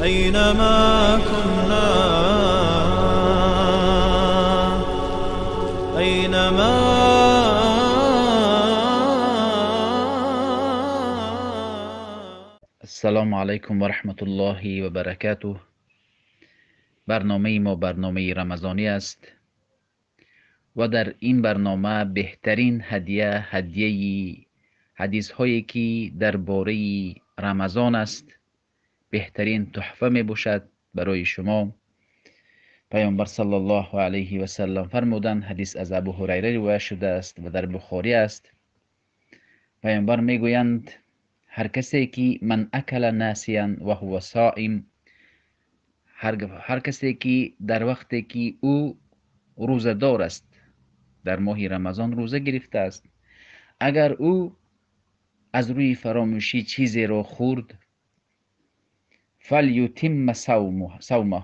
أينما كنا أينما السلام علیکم و رحمت الله و برکاته. برنامه ما برنامه رمضانی است و در این برنامه بهترین هدیه حدیث هایی که درباره رمضان است بهترین تحفه می باشد برای شما. پیامبر صلی الله علیه و سلم فرمودند، حدیث از ابو هریره روایت شده است و در بخاری است. پیامبر می گویند هر کسی که من اکل ناسیا و هو صائم، هر کسی که در وقتی که او روزه دار است، در ماه رمضان روزه گرفته است، اگر او از روی فراموشی چیزی را خورد، فلیتم صومه،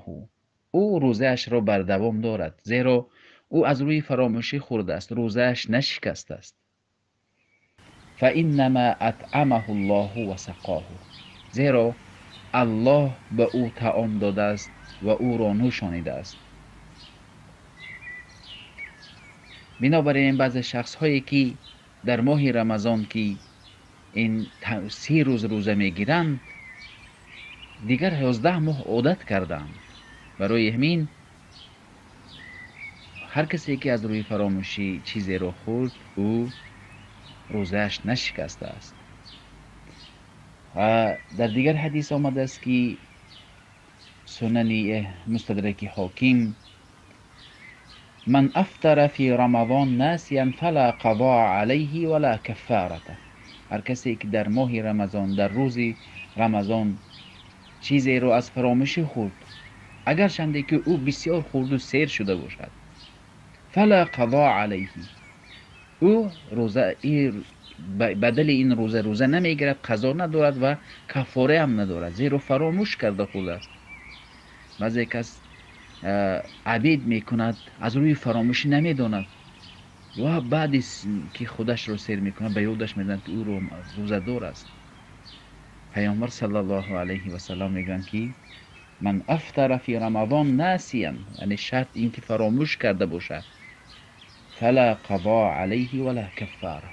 او روزهش را بر دوام دارد، زیرا او از روی فراموشی خورده است، روزهش نشکسته است. فانما اطعمه الله و سقاه، زیرا الله به او طعام داده است و او را نوشانیده است. بنابراین بعض شخص هایی که در ماه رمضان که این 30 روز روزه میگیرند، دیگر 11 ماه عادت کردند. برای همین هر کسی که از روی فراموشی چیزی را خورد، او روزهش نشکسته است. و در دیگر حدیث آمده است که سنن مستدرک حاکم، من افطر فی رمضان ناسیا فلا قضاء علیه ولا کفارته، هر کسی که در ماه رمضان، در روز رمضان چیزی رو از فراموشی خورد، اگر چندی که او بسیار خورد و سیر شده باشد، فلا قضاء علیه، او روزه بدل این روزه نمیگیرد، قضا ندارد و کفاره هم ندارد، زیرا فراموش کرده خود است. بعضی کس عبید میکند، از روی فراموشی نمیداند و بعد که خودش رو سیر میکند به یادش میدهد که او روزه دار است. پیامبر صلی الله علیه و سلم میگن که من افطر فی رمضان ناسیا، یعنی شرط این که فراموش کرده باشه، فلا قضاء علیه ولا کفاره،